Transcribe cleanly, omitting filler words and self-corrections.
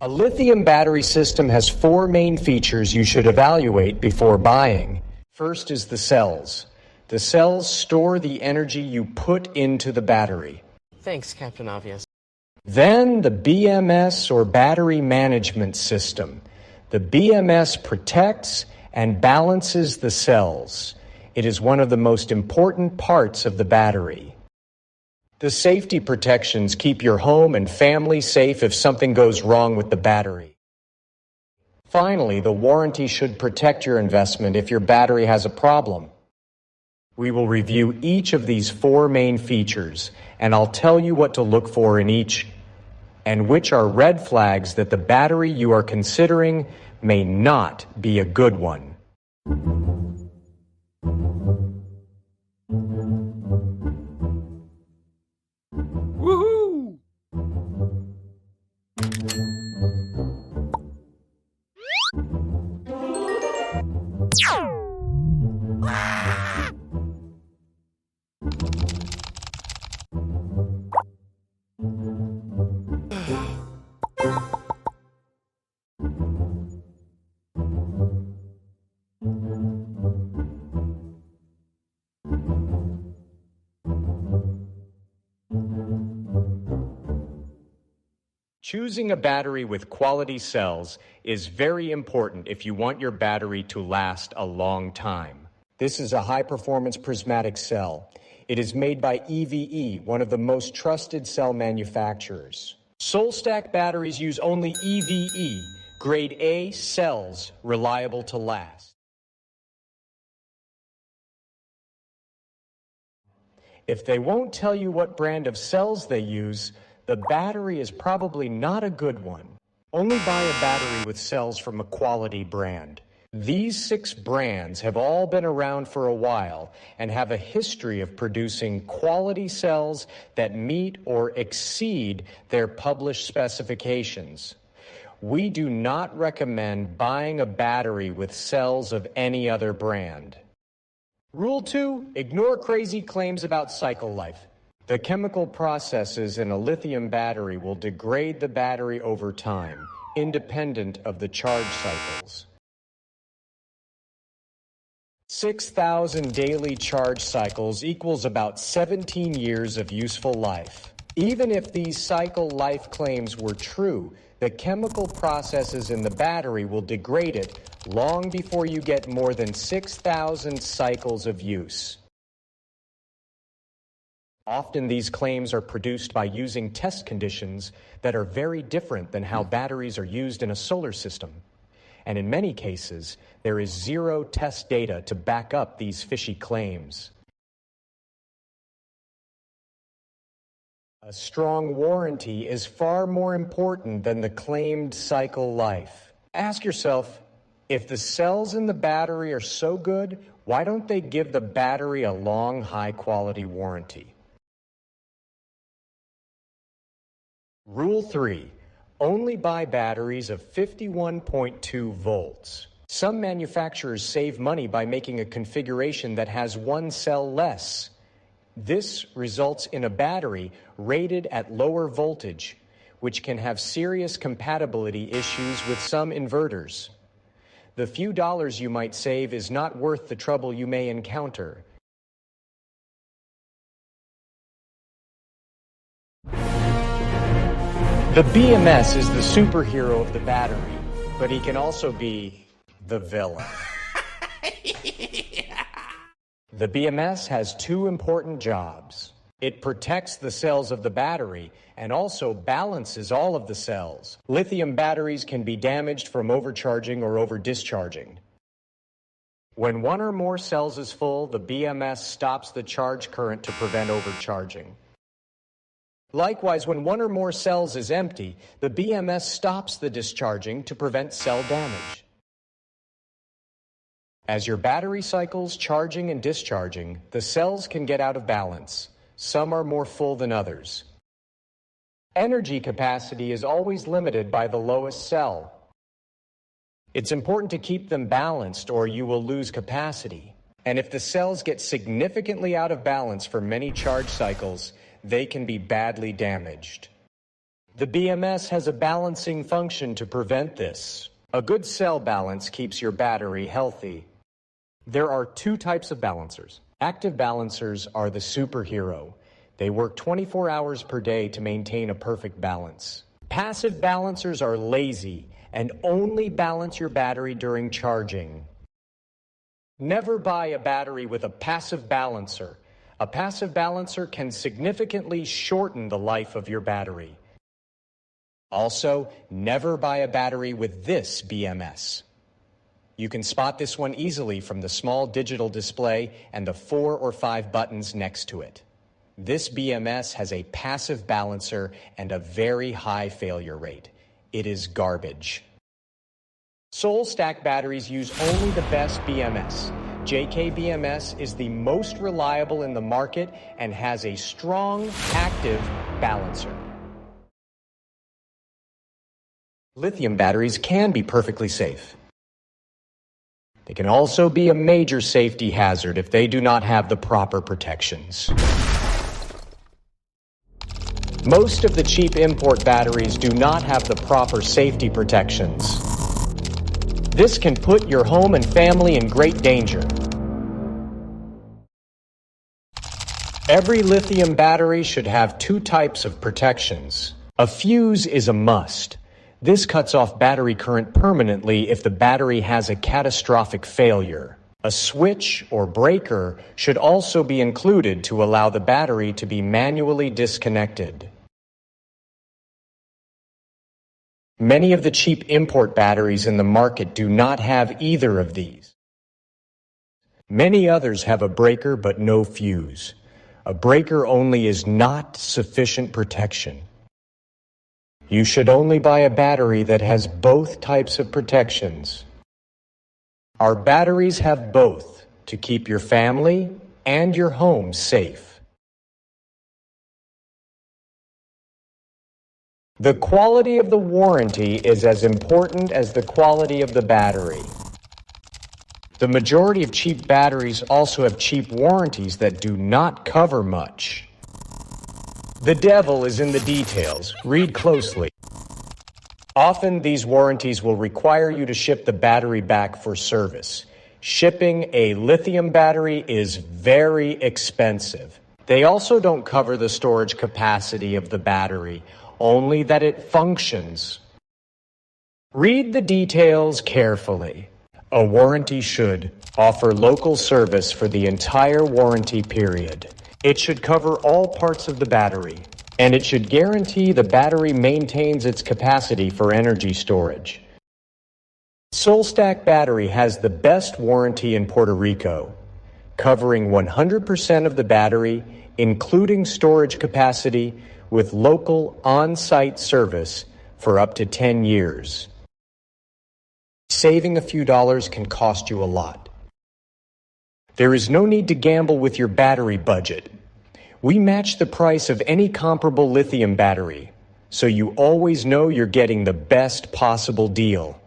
A lithium battery system has four main features you should evaluate before buying. First is the cells. The cells store the energy you put into the battery. Thanks, Captain Obvious. Then the BMS or battery management system. The BMS protects and balances the cells. It is one of the most important parts of the battery. The safety protections keep your home and family safe if something goes wrong with the battery. Finally, the warranty should protect your investment if your battery has a problem. We will review each of these four main features, and I'll tell you what to look for in each, and which are red flags that the battery you are considering may not be a good one. Woohoo! Choosing a battery with quality cells is very important if you want your battery to last a long time. This is a high-performance prismatic cell. It is made by EVE, one of the most trusted cell manufacturers. Solstack batteries use only EVE, grade A cells, reliable to last. If they won't tell you what brand of cells they use, the battery is probably not a good one. Only buy a battery with cells from a quality brand. These 6 brands have all been around for a while and have a history of producing quality cells that meet or exceed their published specifications. We do not recommend buying a battery with cells of any other brand. Rule 2, ignore crazy claims about cycle life. The chemical processes in a lithium battery will degrade the battery over time, independent of the charge cycles. 6,000 daily charge cycles equals about 17 years of useful life. Even if these cycle life claims were true, the chemical processes in the battery will degrade it long before you get more than 6,000 cycles of use. Often these claims are produced by using test conditions that are very different than how batteries are used in a solar system. And in many cases, there is zero test data to back up these fishy claims. A strong warranty is far more important than the claimed cycle life. Ask yourself, if the cells in the battery are so good, why don't they give the battery a long, high-quality warranty? Rule 3. Only buy batteries of 51.2 volts. Some manufacturers save money by making a configuration that has one cell less. This results in a battery rated at lower voltage, which can have serious compatibility issues with some inverters. The few dollars you might save is not worth the trouble you may encounter. The BMS is the superhero of the battery, but he can also be the villain. The BMS has 2 important jobs. It protects the cells of the battery and also balances all of the cells. Lithium batteries can be damaged from overcharging or over-discharging. When one or more cells is full, the BMS stops the charge current to prevent overcharging. Likewise, when one or more cells is empty, the BMS stops the discharging to prevent cell damage. As your battery cycles charging and discharging, the cells can get out of balance. Some are more full than others. Energy capacity is always limited by the lowest cell. It's important to keep them balanced or you will lose capacity. And if the cells get significantly out of balance for many charge cycles, they can be badly damaged. The BMS has a balancing function to prevent this. A good cell balance keeps your battery healthy. There are two types of balancers. Active balancers are the superhero. They work 24 hours per day to maintain a perfect balance. Passive balancers are lazy and only balance your battery during charging. Never buy a battery with a passive balancer. A passive balancer can significantly shorten the life of your battery. Also, never buy a battery with this BMS. You can spot this one easily from the small digital display and the 4 or 5 buttons next to it. This BMS has a passive balancer and a very high failure rate. It is garbage. SolStack batteries use only the best BMS. JK is the most reliable in the market and has a strong, active balancer. Lithium batteries can be perfectly safe. They can also be a major safety hazard if they do not have the proper protections. Most of the cheap import batteries do not have the proper safety protections. This can put your home and family in great danger. Every lithium battery should have 2 types of protections. A fuse is a must. This cuts off battery current permanently if the battery has a catastrophic failure. A switch or breaker should also be included to allow the battery to be manually disconnected. Many of the cheap import batteries in the market do not have either of these. Many others have a breaker but no fuse. A breaker only is not sufficient protection. You should only buy a battery that has both types of protections. Our batteries have both to keep your family and your home safe. The quality of the warranty is as important as the quality of the battery. The majority of cheap batteries also have cheap warranties that do not cover much. The devil is in the details. Read closely. Often these warranties will require you to ship the battery back for service. Shipping a lithium battery is very expensive. They also don't cover the storage capacity of the battery, only that it functions. Read the details carefully. A warranty should offer local service for the entire warranty period. It should cover all parts of the battery, and it should guarantee the battery maintains its capacity for energy storage. SolStack battery has the best warranty in Puerto Rico, covering 100% of the battery, including storage capacity, with local on-site service for up to 10 years. Saving a few dollars can cost you a lot. There is no need to gamble with your battery budget. We match the price of any comparable lithium battery, so you always know you're getting the best possible deal.